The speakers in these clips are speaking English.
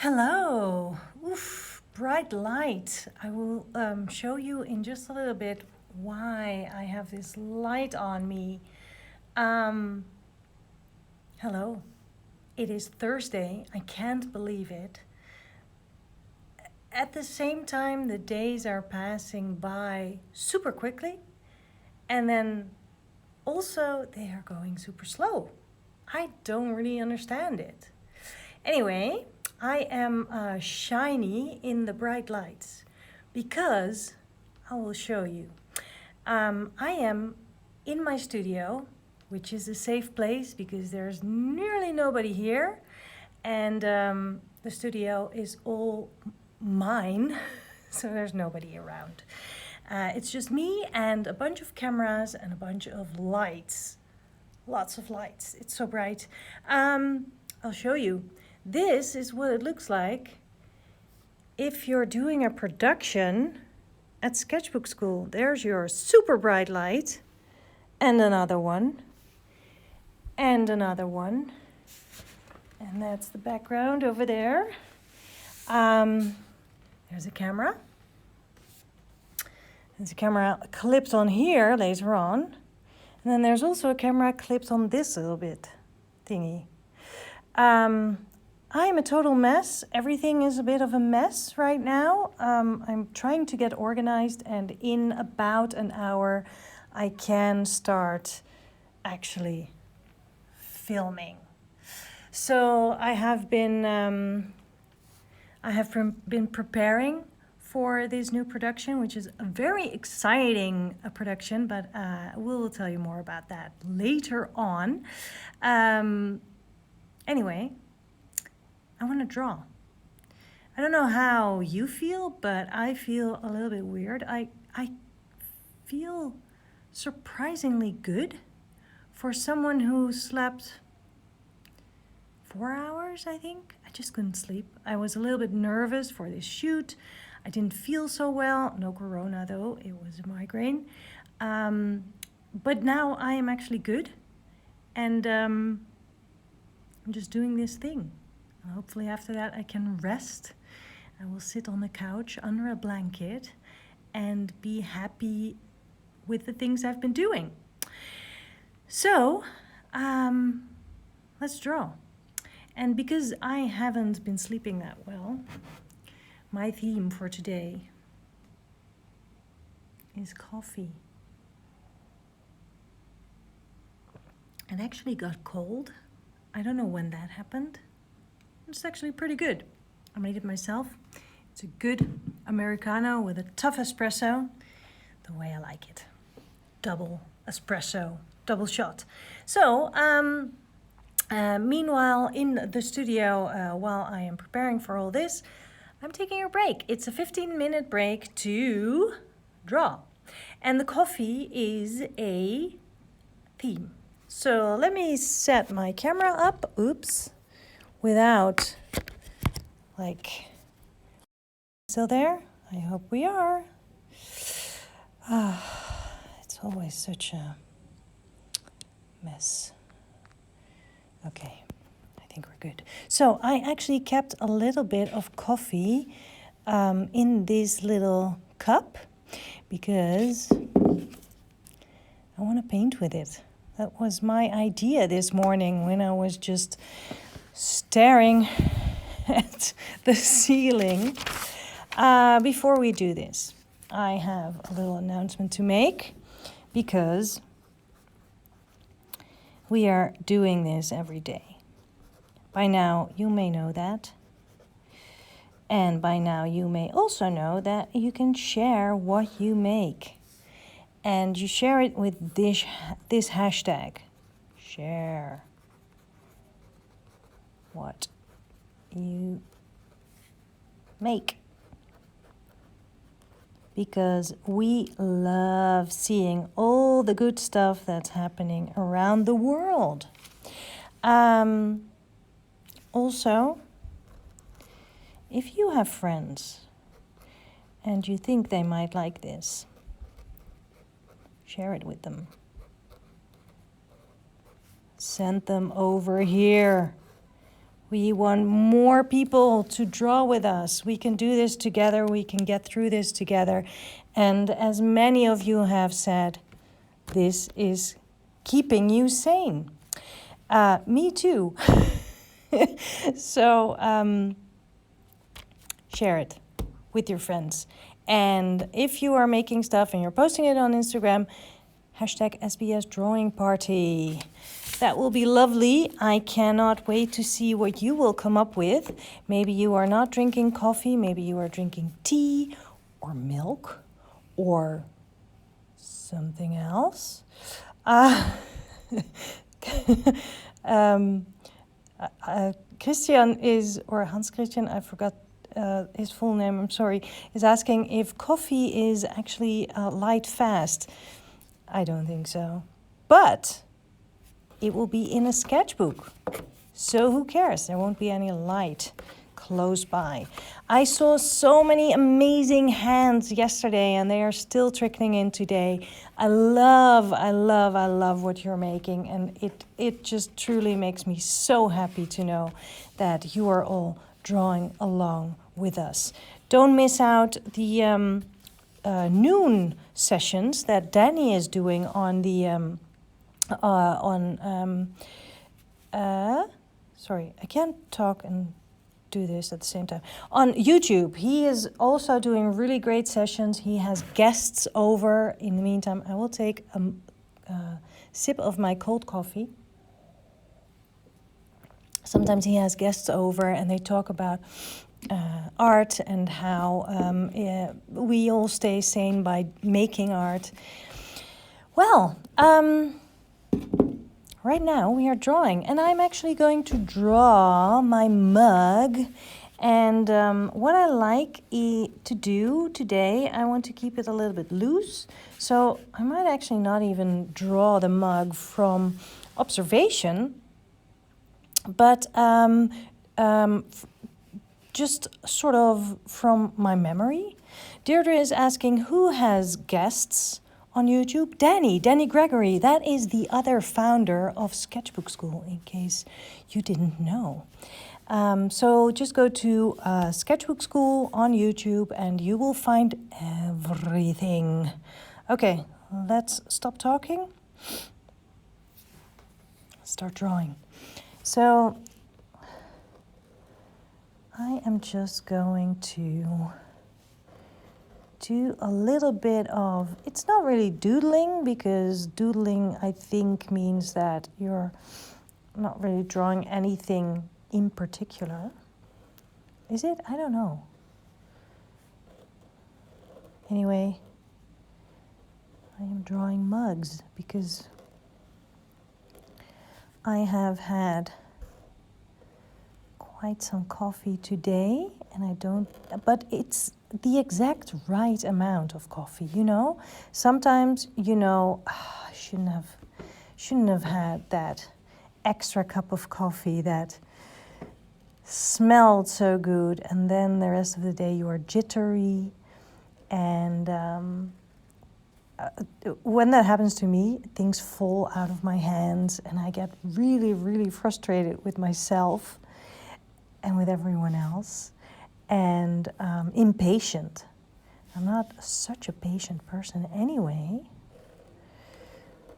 Hello. Oof, bright light. I will show you in just a little bit why I have this light on me. Um, hello. It is Thursday. I can't believe it. At the same time, the days are passing by super quickly, and then also they are going super slow. I don't really understand it. Anyway, I am shiny in the bright lights because I will show you. I am in my studio, which is a safe place because there's nearly nobody here, and the studio is all mine, so there's nobody around. It's just me and a bunch of cameras and a bunch of lights. Lots of lights. It's so bright. I'll show you. This is what it looks like if you're doing a production at Sketchbook Skool. There's your super bright light, and another one, and another one, and that's the background over there. There's a camera. There's a camera clipped on here later on, and then there's also a camera clipped on this little bit thingy. I'm a total mess. Everything is a bit of a mess right now. I'm trying to get organized, and in about an hour I can start actually filming. So I have been preparing for this new production, which is a very exciting production, but we'll tell you more about that later on. Anyway, I want to draw. I don't know how you feel, but I feel a little bit weird. I feel surprisingly good for someone who slept 4 hours, I think. I just couldn't sleep. I was a little bit nervous for this shoot. I didn't feel so well. No corona though, it was a migraine. But now I am actually good, and I'm just doing this thing. Hopefully after that I can rest. I will sit on the couch under a blanket and be happy with the things I've been doing. So, let's draw. And because I haven't been sleeping that well, my theme for today is coffee. It actually got cold. I don't know when that happened. It's actually pretty good. I made it myself. It's a good Americano with a tough espresso, the way I like it. Double espresso, double shot. So, meanwhile, in the studio, while I am preparing for all this, I'm taking a break. It's a 15-minute break to draw. And the coffee is a theme. So let me set my camera up. Oops. Without, still there? I hope we are. It's always such a mess. Okay, I think we're good. So I actually kept a little bit of coffee in this little cup because I want to paint with it. That was my idea this morning when I was just staring at the ceiling. Before we do this, I have a little announcement to make because we are doing this every day. By now, you may know that. And by now, you may also know that you can share what you make. And you share it with this hashtag. Share what you make, because we love seeing all the good stuff that's happening around the world. Also, if you have friends and you think they might like this, share it with them. Send them over here. We want more people to draw with us. We can do this together. We can get through this together. And as many of you have said, this is keeping you sane. Me too. So share it with your friends. And if you are making stuff and you're posting it on Instagram, hashtag SBS Drawing Party. That will be lovely. I cannot wait to see what you will come up with. Maybe you are not drinking coffee. Maybe you are drinking tea or milk or something else. Christian or Hans Christian, I forgot his full name, I'm sorry, is asking if coffee is actually light fast. I don't think so. But it will be in a sketchbook. So who cares? There won't be any light close by. I saw so many amazing hands yesterday and they are still trickling in today. I love what you're making, and it just truly makes me so happy to know that you are all drawing along with us. Don't miss out the noon sessions that Danny is doing on the sorry, I can't talk and do this at the same time. On YouTube, he is also doing really great sessions. He has guests over. In the meantime, I will take a sip of my cold coffee. Sometimes he has guests over and they talk about art and how we all stay sane by making art. Well, right now we are drawing, and I'm actually going to draw my mug. And what I like to do today, I want to keep it a little bit loose. So I might actually not even draw the mug from observation, but just sort of from my memory. Deirdre is asking, who has guests on YouTube? Danny Gregory. That is the other founder of Sketchbook Skool, in case you didn't know. So just go to Sketchbook Skool on YouTube and you will find everything. Okay, let's stop talking. Start drawing. So I am just going to do a little bit of, it's not really doodling, because doodling I think means that you're not really drawing anything in particular. Is it? I don't know. Anyway, I am drawing mugs because I have had quite some coffee today, and but it's the exact right amount of coffee, you know? Sometimes, I shouldn't have had that extra cup of coffee that smelled so good, and then the rest of the day you are jittery. And when that happens to me, things fall out of my hands and I get really, really frustrated with myself and with everyone else, and impatient. I'm not such a patient person anyway,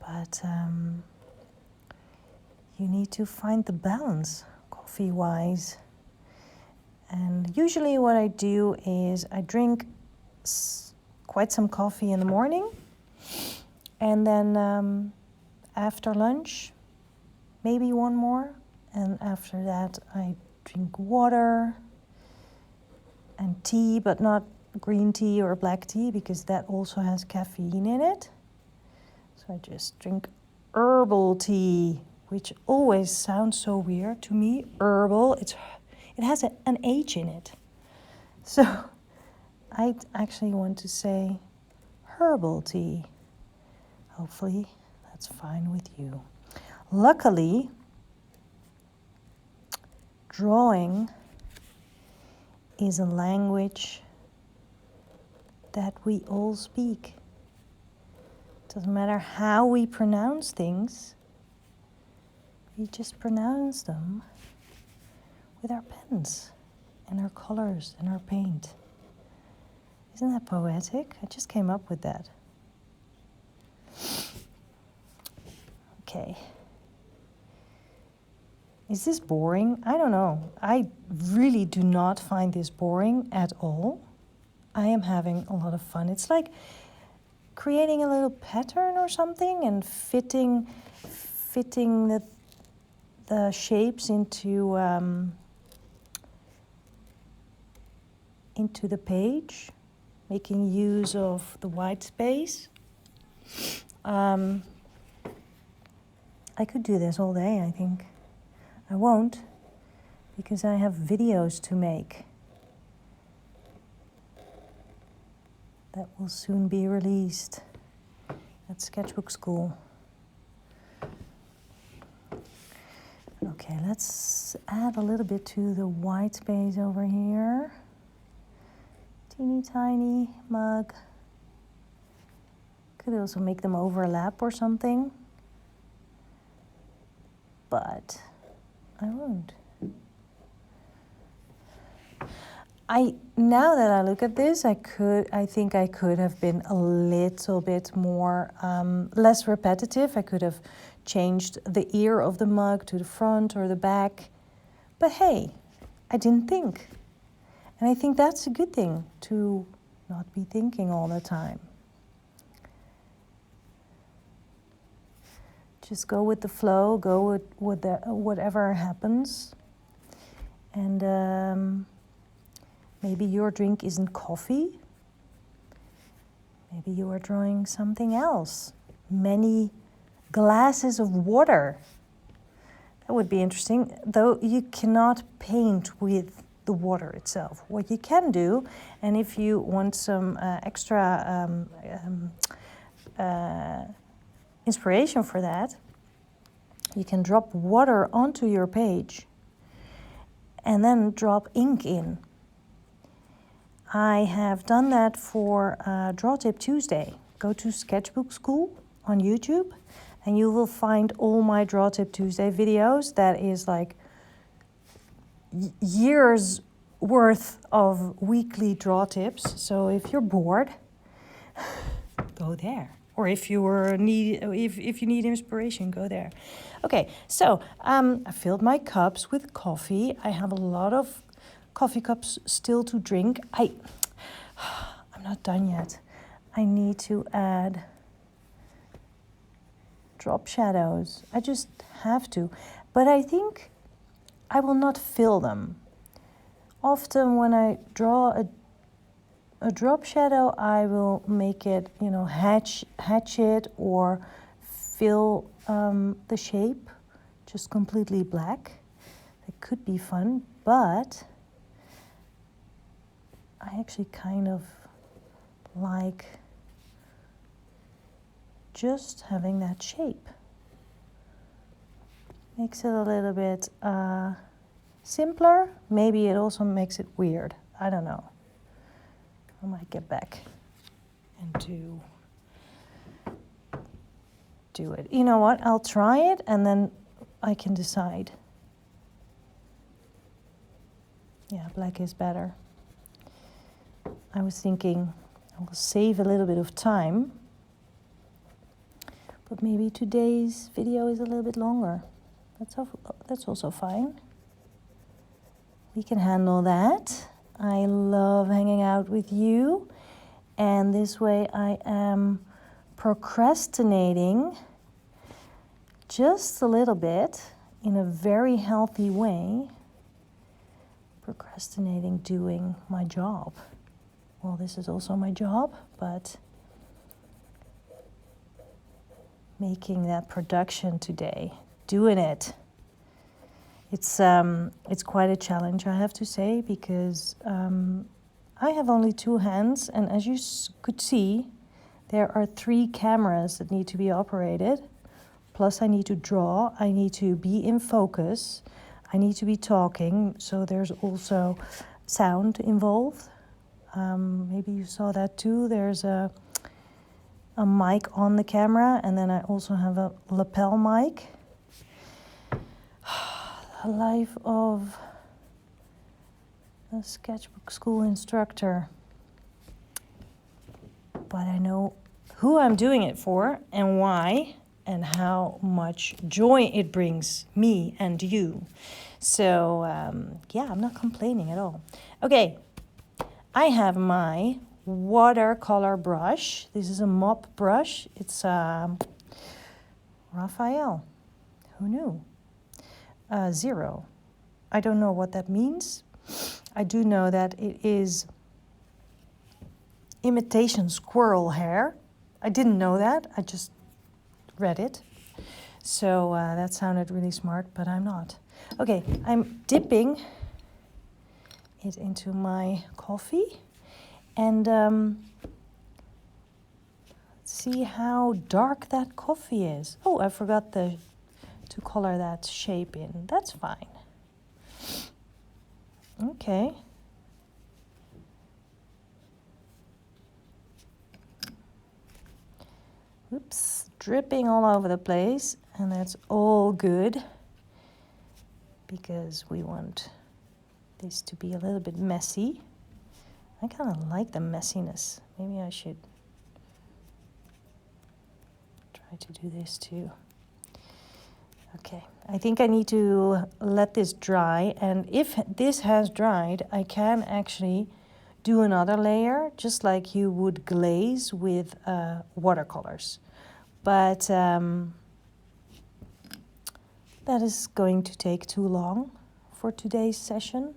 but you need to find the balance coffee-wise. And usually what I do is I drink quite some coffee in the morning, and then after lunch, maybe one more, and after that I drink water and tea, but not green tea or black tea, because that also has caffeine in it. So I just drink herbal tea, which always sounds so weird to me. Herbal, it has an H in it. So I actually want to say herbal tea. Hopefully that's fine with you. Luckily, drawing is a language that we all speak. Doesn't matter how we pronounce things, we just pronounce them with our pens and our colors and our paint. Isn't that poetic? I just came up with that. Okay. Is this boring? I don't know. I really do not find this boring at all. I am having a lot of fun. It's like creating a little pattern or something and fitting the shapes into the page, making use of the white space. I could do this all day, I think. I won't, because I have videos to make that will soon be released at Sketchbook Skool. Okay, let's add a little bit to the white space over here. Teeny tiny mug. Could also make them overlap or something, but I won't. Now that I look at this, I think I could have been a little bit more, less repetitive. I could have changed the ear of the mug to the front or the back. But hey, I didn't think. And I think that's a good thing, to not be thinking all the time. Just go with the flow, go with whatever happens. And maybe your drink isn't coffee. Maybe you are drawing something else. Many glasses of water. That would be interesting, though you cannot paint with the water itself. What you can do, and if you want some extra inspiration for that, you can drop water onto your page and then drop ink in. I have done that for Draw Tip Tuesday. Go to Sketchbook Skool on YouTube and you will find all my Draw Tip Tuesday videos. That is like years worth of weekly draw tips. So if you're bored, go there. Or if you need inspiration, go there. Okay, so I filled my cups with coffee. I have a lot of coffee cups still to drink. I'm not done yet. I need to add drop shadows. I just have to. But I think I will not fill them. Often when I draw a drop shadow, I will make it, hatch it or fill the shape just completely black. That could be fun, but I actually kind of like just having that shape. Makes it a little bit simpler. Maybe it also makes it weird. I don't know. I might get back and do it. You know what? I'll try it and then I can decide. Yeah, black is better. I was thinking I will save a little bit of time, but maybe today's video is a little bit longer. That's also fine. We can handle that. I love hanging out with you, and this way I am procrastinating just a little bit in a very healthy way. Procrastinating doing my job. Well, this is also my job, but making that production today, doing it. It's quite a challenge, I have to say, because I have only two hands, and as you could see, there are 3 cameras that need to be operated. Plus I need to draw, I need to be in focus, I need to be talking, so there's also sound involved. Maybe you saw that too. There's a mic on the camera, and then I also have a lapel mic. The life of a Sketchbook Skool instructor. But I know who I'm doing it for and why and how much joy it brings me and you. So, yeah, I'm not complaining at all. Okay, I have my watercolor brush. This is a mop brush. It's Raphael. Who knew? 0. I don't know what that means. I do know that it is imitation squirrel hair. I didn't know that. I just read it. So that sounded really smart, but I'm not. Okay, I'm dipping it into my coffee. And see how dark that coffee is. Oh, I forgot to color that shape in. That's fine. Okay. Oops, dripping all over the place, and that's all good because we want this to be a little bit messy. I kind of like the messiness. Maybe I should try to do this too. Okay, I think I need to let this dry, and if this has dried, I can actually do another layer, just like you would glaze with watercolors. But that is going to take too long for today's session,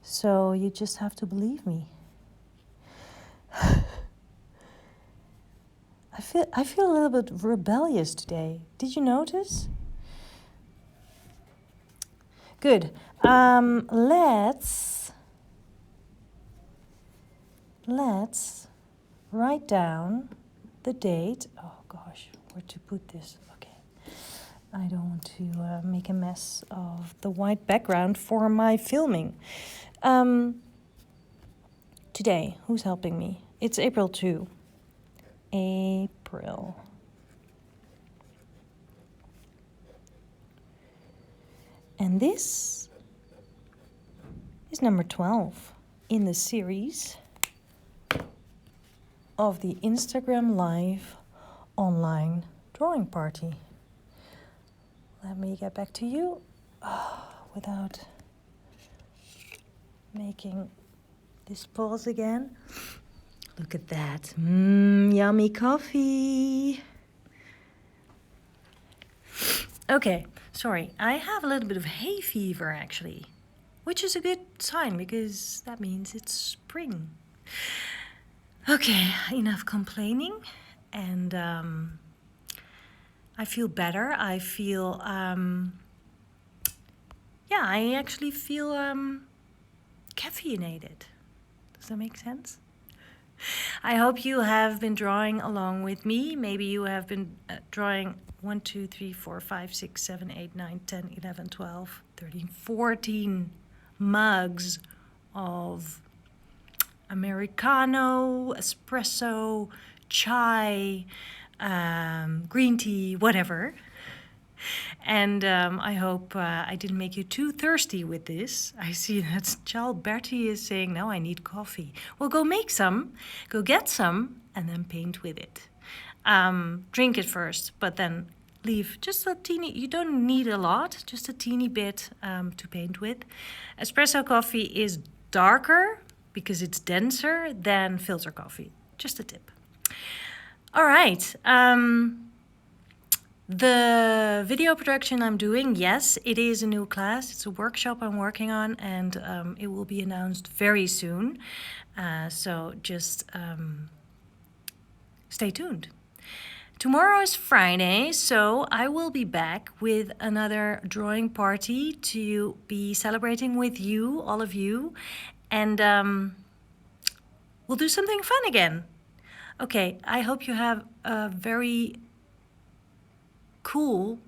so you just have to believe me. I feel a little bit rebellious today. Did you notice? Good. Let's write down the date. Oh gosh, where to put this? Okay. I don't want to make a mess of the white background for my filming. Today, who's helping me? It's April 2. April. And this is number 12 in the series of the Instagram Live online drawing party. Let me get back to you without making this pause again. Look at that. Yummy coffee. Okay, sorry. I have a little bit of hay fever actually, which is a good sign because that means it's spring. Okay, enough complaining. And I feel better. I feel, I actually feel caffeinated. Does that make sense? I hope you have been drawing along with me. Maybe you have been drawing 1, 2, 3, 4, 5, 6, 7, 8, 9, 10, 11, 12, 13, 14 mugs of Americano, espresso, chai, green tea, whatever. And I hope I didn't make you too thirsty with this. I see that Charles Bertie is saying, no, I need coffee. Well, go make some, go get some, and then paint with it. Drink it first, but then leave just a teeny, you don't need a lot, just a teeny bit to paint with. Espresso coffee is darker because it's denser than filter coffee. Just a tip. All right. The video production I'm doing, yes, it is a new class. It's a workshop I'm working on, and it will be announced very soon. So just stay tuned. Tomorrow is Friday, so I will be back with another drawing party to be celebrating with you, all of you, and we'll do something fun again. Okay, I hope you have a very cool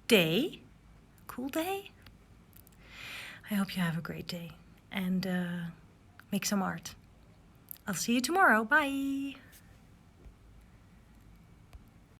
day. Cool day? I hope you have a great day and make some art. I'll see you tomorrow. Bye.